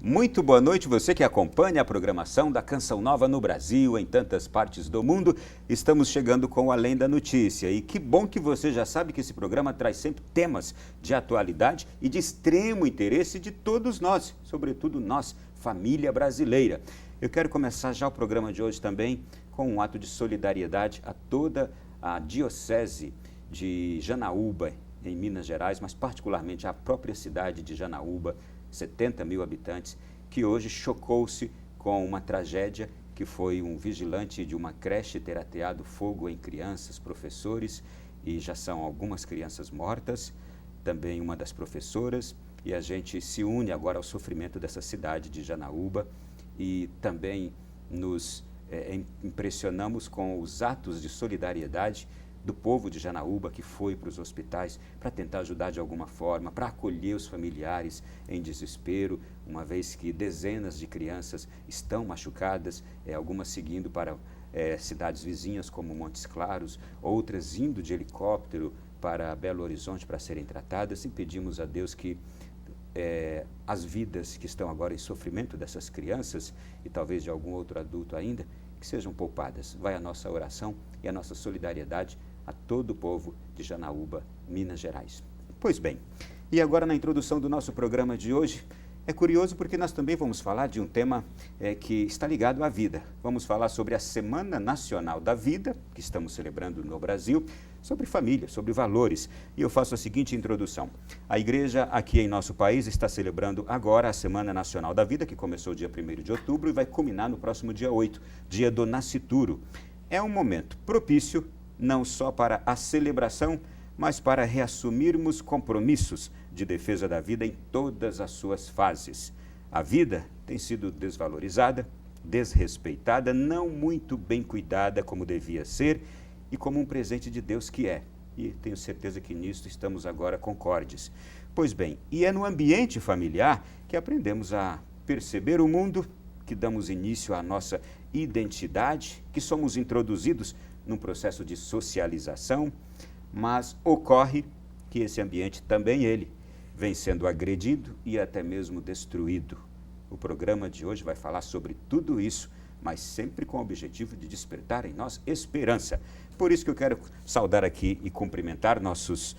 Muito boa noite, você que acompanha a programação da Canção Nova no Brasil, em tantas partes do mundo. Estamos chegando com o Além da Notícia e que bom que você já sabe que esse programa traz sempre temas de atualidade e de extremo interesse de todos nós, sobretudo nós, família brasileira. Eu quero começar já o programa de hoje também com um ato de solidariedade a toda a Diocese de Janaúba, em Minas Gerais, mas particularmente à própria cidade de Janaúba, 70 mil habitantes, que hoje chocou-se com uma tragédia que foi um vigilante de uma creche ter ateado fogo em crianças, professores, e já são algumas crianças mortas, também uma das professoras, e a gente se une agora ao sofrimento dessa cidade de Janaúba e também nos impressionamos com os atos de solidariedade do povo de Janaúba que foi para os hospitais para tentar ajudar de alguma forma, para acolher os familiares em desespero, uma vez que dezenas de crianças estão machucadas, algumas seguindo para cidades vizinhas como Montes Claros, outras indo de helicóptero para Belo Horizonte para serem tratadas, e pedimos a Deus que as vidas que estão agora em sofrimento dessas crianças e talvez de algum outro adulto ainda, que sejam poupadas. Vai a nossa oração e a nossa solidariedade a todo o povo de Janaúba, Minas Gerais. Pois bem, e agora na introdução do nosso programa de hoje, é curioso porque nós também vamos falar de um tema que está ligado à vida. Vamos falar sobre a Semana Nacional da Vida, que estamos celebrando no Brasil, sobre família, sobre valores. E eu faço a seguinte introdução. A igreja aqui em nosso país está celebrando agora a Semana Nacional da Vida, que começou dia 1º de outubro e vai culminar no próximo dia 8, dia do Nascituro. É um momento propício não só para a celebração, mas para reassumirmos compromissos de defesa da vida em todas as suas fases. A vida tem sido desvalorizada, desrespeitada, não muito bem cuidada como devia ser e como um presente de Deus que é. E tenho certeza que nisso estamos agora concordes. Pois bem, e é no ambiente familiar que aprendemos a perceber o mundo, que damos início à nossa identidade, que somos introduzidos num processo de socialização, mas ocorre que esse ambiente também ele vem sendo agredido e até mesmo destruído. O programa de hoje vai falar sobre tudo isso, mas sempre com o objetivo de despertar em nós esperança. Por isso que eu quero saudar aqui e cumprimentar nossos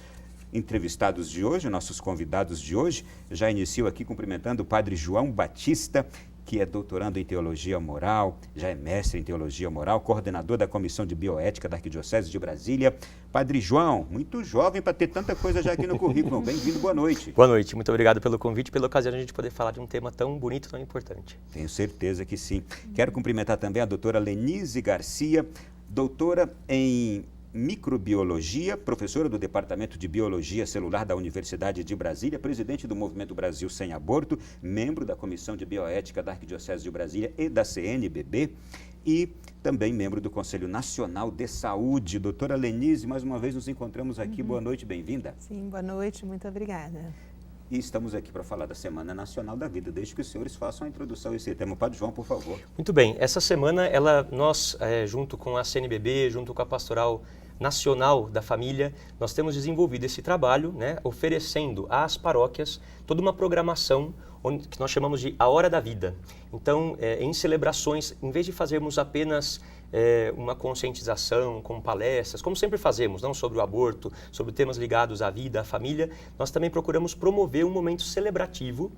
entrevistados de hoje, nossos convidados de hoje. Já inicio aqui cumprimentando o Padre João Batista, que é doutorando em Teologia Moral, já é mestre em Teologia Moral, coordenador da Comissão de Bioética da Arquidiocese de Brasília. Padre João, muito jovem para ter tanta coisa já aqui no currículo. Bem-vindo, boa noite. Boa noite, muito obrigado pelo convite e pela ocasião de a gente poder falar de um tema tão bonito, tão importante. Tenho certeza que sim. Quero cumprimentar também a doutora Lenise Garcia, doutora em Microbiologia, professora do Departamento de Biologia Celular da Universidade de Brasília, presidente do Movimento Brasil Sem Aborto, membro da Comissão de Bioética da Arquidiocese de Brasília e da CNBB e também membro do Conselho Nacional de Saúde. Doutora Lenise, mais uma vez nos encontramos aqui. Boa noite, bem-vinda. Sim, boa noite, muito obrigada. E estamos aqui para falar da Semana Nacional da Vida. Deixe que os senhores façam a introdução a esse tema. Padre João, por favor. Muito bem, essa semana nós, junto com a CNBB, junto com a Pastoral Nacional da Família, nós temos desenvolvido esse trabalho, oferecendo às paróquias toda uma programação que nós chamamos de A Hora da Vida. Então, em celebrações, em vez de fazermos apenas uma conscientização com palestras, como sempre fazemos, não sobre o aborto, sobre temas ligados à vida, à família, nós também procuramos promover um momento celebrativo,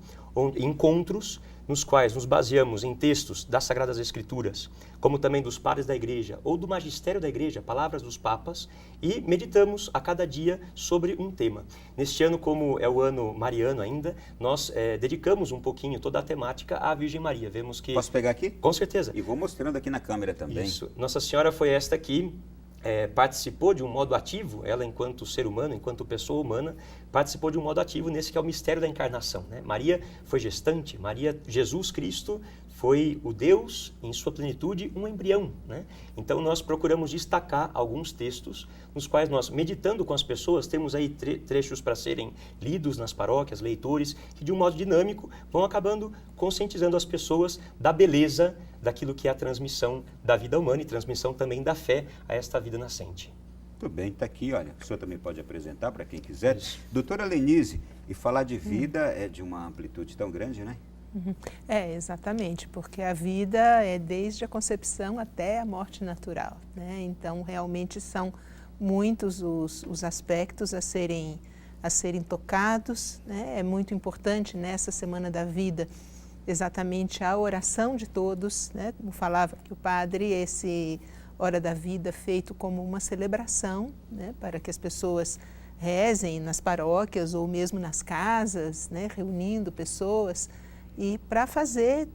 encontros nos quais nos baseamos em textos das Sagradas Escrituras, como também dos padres da Igreja ou do magistério da Igreja, palavras dos papas, e meditamos a cada dia sobre um tema. Neste ano, como é o ano mariano ainda, nós dedicamos um pouquinho toda a temática à Virgem Maria. Vemos que... Posso pegar aqui? Com certeza. E vou mostrando aqui na câmera também. Isso. Nossa Senhora foi esta que participou de um modo ativo, ela enquanto ser humano, enquanto pessoa humana, participou de um modo ativo nesse que é o mistério da encarnação. Maria foi gestante, Jesus Cristo foi o Deus, em sua plenitude, um embrião. Então nós procuramos destacar alguns textos nos quais nós, meditando com as pessoas, temos aí trechos para serem lidos nas paróquias, leitores, que de um modo dinâmico vão acabando conscientizando as pessoas da beleza daquilo que é a transmissão da vida humana e transmissão também da fé a esta vida nascente. Muito bem, está aqui, olha, o senhor também pode apresentar para quem quiser. Isso. Doutora Lenise, e falar de vida é de uma amplitude tão grande, né? Exatamente, porque a vida é desde a concepção até a morte natural, né? Então, realmente são muitos os aspectos a serem tocados, né? É muito importante nessa Semana da Vida exatamente a oração de todos, né? Como falava aqui o padre, esse Hora da Vida feito como uma celebração, né? Para que as pessoas rezem nas paróquias ou mesmo nas casas, né? Reunindo pessoas, e para fazer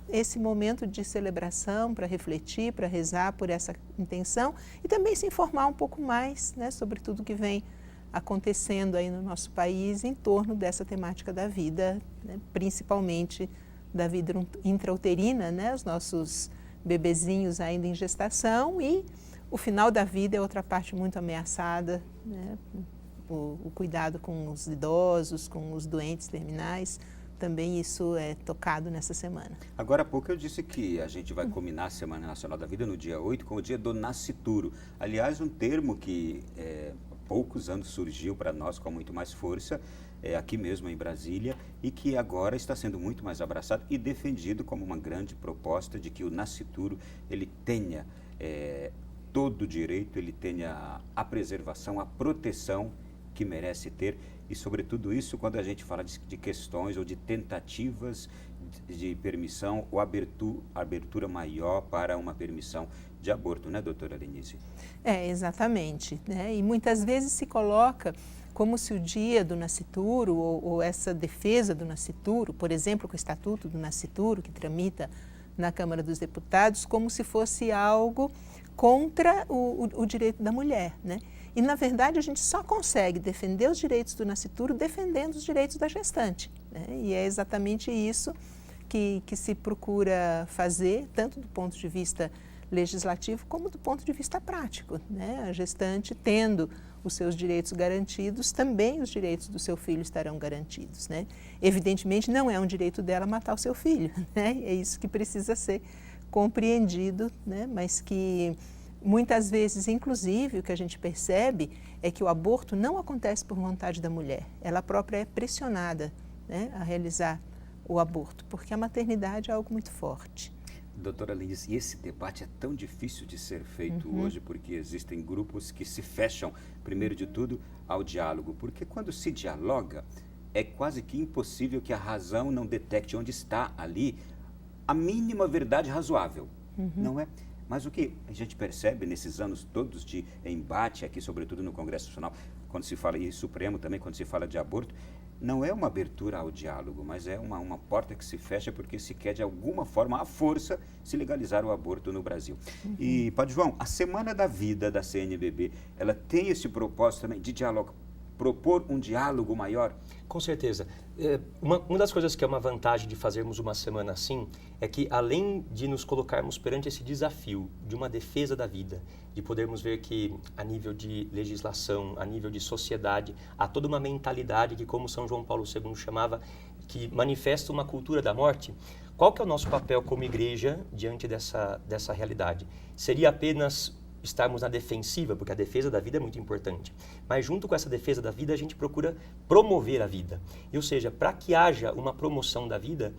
esse momento de celebração, para refletir, para rezar por essa intenção e também se informar um pouco mais, né, sobre tudo que vem acontecendo aí no nosso país em torno dessa temática da vida, né, principalmente da vida intrauterina, né, os nossos bebezinhos ainda em gestação, e o final da vida é outra parte muito ameaçada, né, o cuidado com os idosos, com os doentes terminais. Também isso é tocado nessa semana. Agora há pouco eu disse que a gente vai combinar a Semana Nacional da Vida no dia 8 com o dia do nascituro. Aliás, um termo que há poucos anos surgiu para nós com muito mais força, aqui mesmo em Brasília, e que agora está sendo muito mais abraçado e defendido como uma grande proposta de que o nascituro ele tenha todo o direito, ele tenha a preservação, a proteção que merece ter. E, sobretudo, isso quando a gente fala de questões ou de tentativas de permissão ou abertura maior para uma permissão de aborto, né, doutora Lenise? Exatamente, né? E muitas vezes se coloca como se o dia do nascituro ou essa defesa do nascituro, por exemplo, com o Estatuto do Nascituro, que tramita na Câmara dos Deputados, como se fosse algo contra o direito da mulher, né? E, na verdade, a gente só consegue defender os direitos do nascituro defendendo os direitos da gestante, né? E é exatamente isso que se procura fazer, tanto do ponto de vista legislativo como do ponto de vista prático, né? A gestante, tendo os seus direitos garantidos, também os direitos do seu filho estarão garantidos, né? Evidentemente, não é um direito dela matar o seu filho, né? É isso que precisa ser compreendido, né? Mas que muitas vezes, inclusive, o que a gente percebe é que o aborto não acontece por vontade da mulher. Ela própria é pressionada, né, a realizar o aborto, porque a maternidade é algo muito forte. Doutora Lenise, e esse debate é tão difícil de ser feito hoje, porque existem grupos que se fecham, primeiro de tudo, ao diálogo. Porque quando se dialoga, é quase que impossível que a razão não detecte onde está ali a mínima verdade razoável, não é? Mas o que a gente percebe nesses anos todos de embate aqui, sobretudo no Congresso Nacional, quando se fala, e Supremo também, quando se fala de aborto, não é uma abertura ao diálogo, mas é uma porta que se fecha porque se quer, de alguma forma, à força, se legalizar o aborto no Brasil. E, Padre João, a Semana da Vida da CNBB, ela tem esse propósito também de diálogo, propor um diálogo maior? Com certeza. Uma das coisas que é uma vantagem de fazermos uma semana assim é que, além de nos colocarmos perante esse desafio de uma defesa da vida, de podermos ver que, a nível de legislação, a nível de sociedade, há toda uma mentalidade que, como São João Paulo II chamava, que manifesta uma cultura da morte. Qual que é o nosso papel como igreja diante dessa realidade? Seria apenas estarmos na defensiva, porque a defesa da vida é muito importante. Mas junto com essa defesa da vida, a gente procura promover a vida. Ou seja, para que haja uma promoção da vida,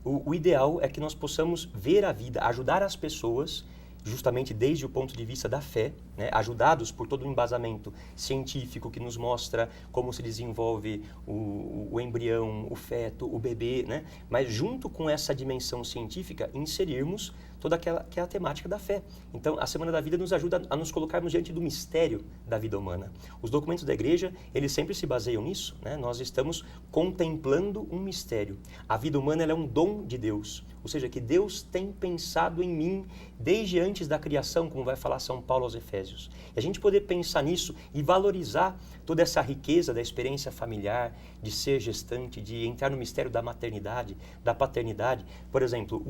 o ideal é que nós possamos ver a vida, ajudar as pessoas, justamente desde o ponto de vista da fé, né, ajudados por todo o embasamento científico que nos mostra como se desenvolve o embrião, o feto, o bebê, né, mas junto com essa dimensão científica, inserirmos toda aquela que é a temática da fé. Então, a Semana da Vida nos ajuda a nos colocarmos diante do mistério da vida humana. Os documentos da igreja, eles sempre se baseiam nisso, né? Nós estamos contemplando um mistério. A vida humana ela é um dom de Deus, ou seja, que Deus tem pensado em mim desde antes da criação, como vai falar São Paulo aos Efésios. E a gente poder pensar nisso e valorizar toda essa riqueza da experiência familiar, de ser gestante, de entrar no mistério da maternidade, da paternidade. Por exemplo,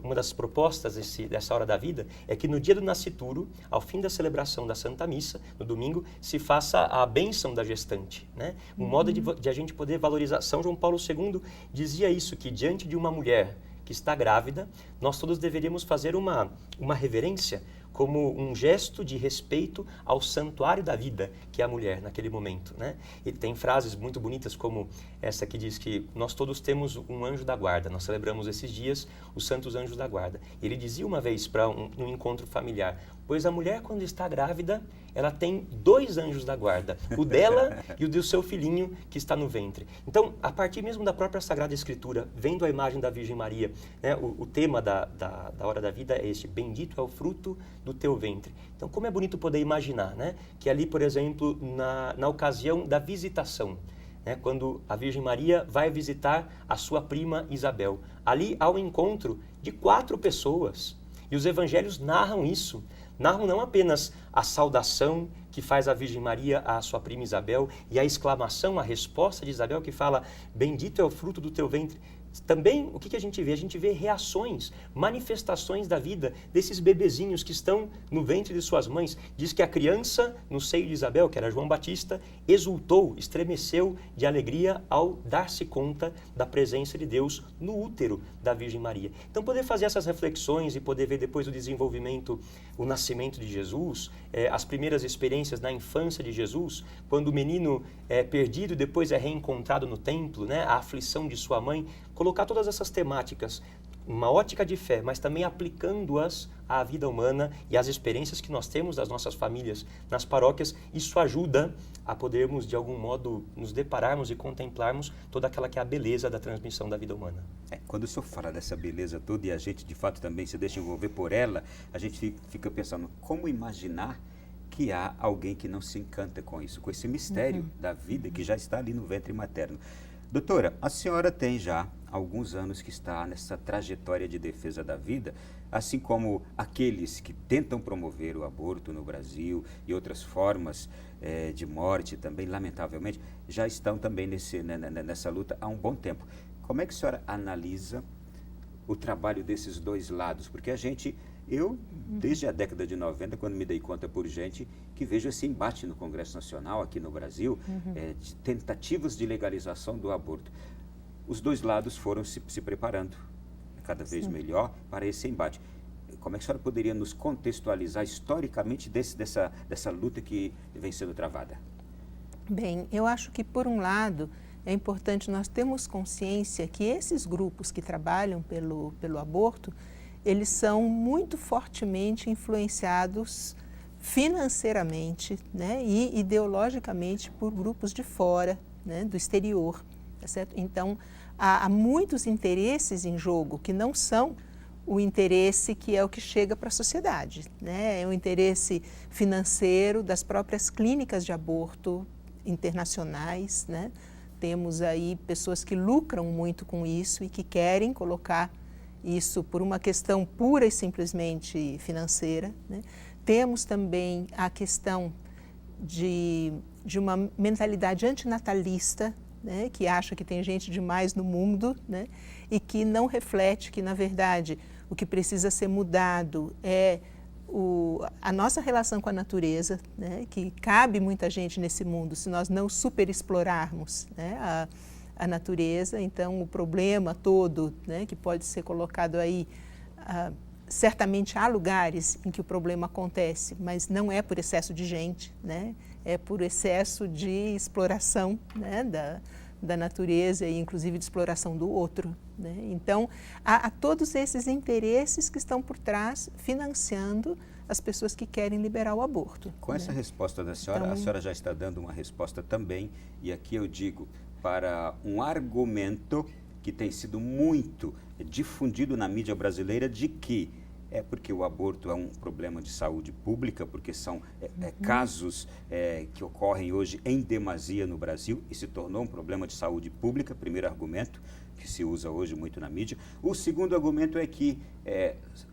uma das propostas dessa hora da vida é que no dia do nascituro, ao fim da celebração da Santa Missa, no domingo, se faça a bênção da gestante, né? Um modo de a gente poder valorizar. São João Paulo II dizia isso, que diante de uma mulher que está grávida, nós todos deveríamos fazer uma reverência, como um gesto de respeito ao santuário da vida, que é a mulher naquele momento, né? Ele tem frases muito bonitas como essa que diz que nós todos temos um anjo da guarda. Nós celebramos esses dias os santos anjos da guarda. Ele dizia uma vez para um encontro familiar: pois a mulher, quando está grávida, ela tem 2 anjos da guarda, o dela e o do seu filhinho que está no ventre. Então, a partir mesmo da própria Sagrada Escritura, vendo a imagem da Virgem Maria, né, o tema da Hora da Vida é este: bendito é o fruto do teu ventre. Então, como é bonito poder imaginar, né, que ali, por exemplo, na ocasião da visitação, né, quando a Virgem Maria vai visitar a sua prima Isabel, ali há um encontro de 4 pessoas. E os evangelhos narram isso. Narram não apenas a saudação que faz a Virgem Maria à sua prima Isabel e a exclamação, a resposta de Isabel que fala: bendito é o fruto do teu ventre. Também, o que a gente vê? A gente vê reações, manifestações da vida desses bebezinhos que estão no ventre de suas mães. Diz que a criança no seio de Isabel, que era João Batista, exultou, estremeceu de alegria ao dar-se conta da presença de Deus no útero da Virgem Maria. Então, poder fazer essas reflexões e poder ver depois o desenvolvimento, o nascimento de Jesus, as primeiras experiências na infância de Jesus, quando o menino é perdido e depois é reencontrado no templo, né, a aflição de sua mãe, colocar todas essas temáticas, uma ótica de fé, mas também aplicando-as à vida humana e às experiências que nós temos das nossas famílias nas paróquias, isso ajuda a podermos, de algum modo, nos depararmos e contemplarmos toda aquela que é a beleza da transmissão da vida humana. Quando o senhor fala dessa beleza toda e a gente, de fato, também se deixa envolver por ela, a gente fica pensando, como imaginar que há alguém que não se encanta com isso, com esse mistério da vida que já está ali no ventre materno. Doutora, a senhora tem já alguns anos que está nessa trajetória de defesa da vida, assim como aqueles que tentam promover o aborto no Brasil e outras formas de morte também, lamentavelmente, já estão também nessa luta há um bom tempo. Como é que a senhora analisa o trabalho desses dois lados? Porque eu, desde a década de 90, quando me dei conta por gente, que vejo esse embate no Congresso Nacional, aqui no Brasil, de tentativas de legalização do aborto. Os dois lados foram se preparando cada vez melhor para esse embate. Como é que a senhora poderia nos contextualizar historicamente dessa luta que vem sendo travada? Bem, eu acho que, por um lado, é importante nós termos consciência que esses grupos que trabalham pelo aborto, eles são muito fortemente influenciados financeiramente, né, e ideologicamente por grupos de fora, né, do exterior, tá certo? Então, há muitos interesses em jogo que não são o interesse que é o que chega para a sociedade, né? É o interesse financeiro das próprias clínicas de aborto internacionais, né? Temos aí pessoas que lucram muito com isso e que querem colocar isso por uma questão pura e simplesmente financeira, né? Temos também a questão de uma mentalidade antinatalista, né? Que acha que tem gente demais no mundo, né? E que não reflete que, na verdade, o que precisa ser mudado é a nossa relação com a natureza, né? Que cabe muita gente nesse mundo se nós não superexplorarmos, né, a natureza. Então, o problema todo, né, que pode ser colocado aí, certamente há lugares em que o problema acontece, mas não é por excesso de gente, né? É por excesso de exploração, né, da natureza e inclusive de exploração do outro, né? Então, há todos esses interesses que estão por trás financiando as pessoas que querem liberar o aborto. Com essa resposta da senhora, a senhora já está dando uma resposta também, e aqui eu digo, para um argumento que tem sido muito difundido na mídia brasileira de que é porque o aborto é um problema de saúde pública, porque são casos que ocorrem hoje em demasia no Brasil e se tornou um problema de saúde pública, primeiro argumento, que se usa hoje muito na mídia. O segundo argumento é que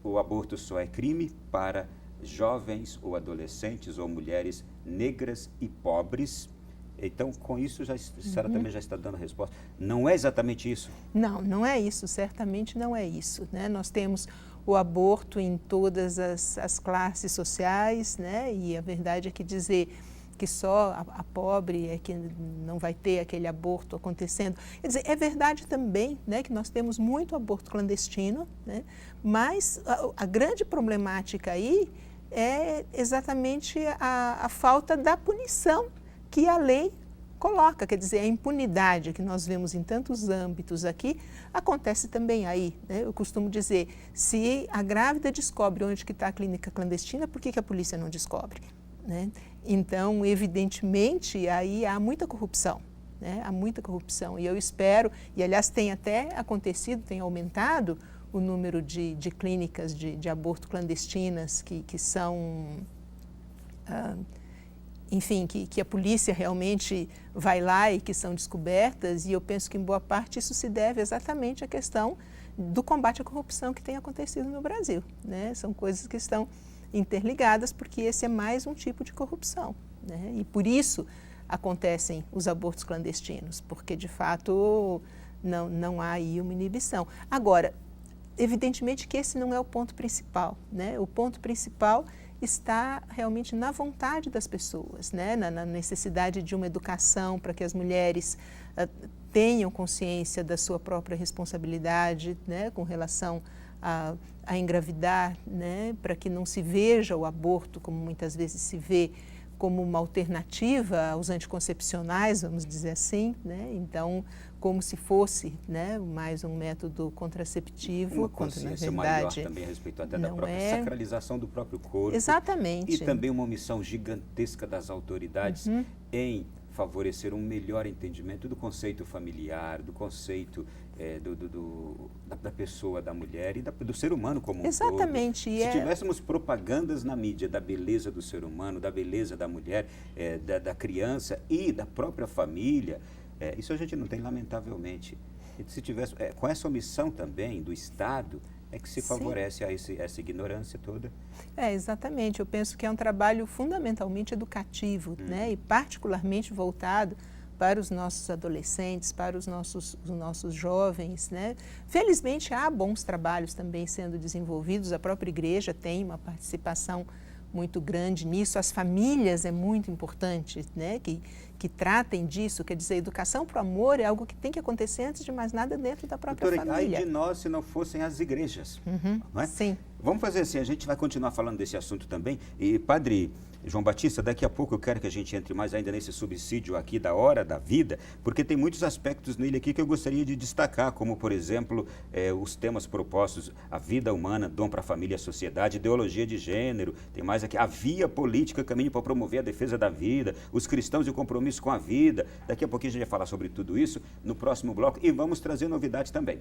o aborto só é crime para jovens ou adolescentes ou mulheres negras e pobres. Então, com isso, a senhora também já está dando a resposta. Não é exatamente isso? Não, não é isso, certamente não é isso, né? Nós temos o aborto em todas as classes sociais, né? E a verdade é que dizer que só a pobre é que não vai ter aquele aborto acontecendo. Quer dizer, é verdade também, né, que nós temos muito aborto clandestino, né? Mas a grande problemática aí é exatamente a falta da punição que a lei coloca, quer dizer, a impunidade que nós vemos em tantos âmbitos aqui, acontece também aí, né? Eu costumo dizer, se a grávida descobre onde que está a clínica clandestina, por que a polícia não descobre? Né? Então, evidentemente, aí há muita corrupção, né? Há muita corrupção, e eu espero, e aliás tem até acontecido, tem aumentado o número de clínicas de aborto clandestinas que são... enfim, que a polícia realmente vai lá e que são descobertas, e eu penso que em boa parte isso se deve exatamente à questão do combate à corrupção que tem acontecido no Brasil, né? São coisas que estão interligadas, porque esse é mais um tipo de corrupção, né? E por isso acontecem os abortos clandestinos, porque de fato não há aí uma inibição. Agora, evidentemente que esse não é o ponto principal, né? O ponto principal está realmente na vontade das pessoas, né? Na necessidade de uma educação para que as mulheres tenham consciência da sua própria responsabilidade, né? Com relação a engravidar, né? Para que não se veja o aborto, como muitas vezes se vê, como uma alternativa aos anticoncepcionais, vamos dizer assim, né? Então, como se fosse, né, mais um método contraceptivo. Uma consciência maior também a respeito até da própria sacralização do próprio corpo. Exatamente. E também uma omissão gigantesca das autoridades em favorecer um melhor entendimento do conceito familiar, do conceito da pessoa, da mulher e do ser humano como um todo. Exatamente. Se tivéssemos propagandas na mídia da beleza do ser humano, da beleza da mulher, da criança e da própria família, isso a gente não tem, lamentavelmente. E se tivesse, com essa omissão também do Estado, é que se favorece essa ignorância toda. Exatamente. Eu penso que é um trabalho fundamentalmente educativo, né? E particularmente voltado para os nossos adolescentes, para os nossos jovens, né? Felizmente há bons trabalhos também sendo desenvolvidos, a própria igreja tem uma participação muito grande nisso, as famílias é muito importante, né? Que tratem disso, quer dizer, educação para o amor é algo que tem que acontecer antes de mais nada dentro da própria família. Ai de nós se não fossem as igrejas, não é? Sim. Vamos fazer assim, a gente vai continuar falando desse assunto também. E, Padre João Batista, daqui a pouco eu quero que a gente entre mais ainda nesse subsídio aqui da hora da vida, porque tem muitos aspectos nele aqui que eu gostaria de destacar, como, por exemplo, os temas propostos, a vida humana, dom para a família e a sociedade, ideologia de gênero, tem mais aqui, a via política, caminho para promover a defesa da vida, os cristãos e o compromisso com a vida. Daqui a pouquinho a gente vai falar sobre tudo isso no próximo bloco e vamos trazer novidades também.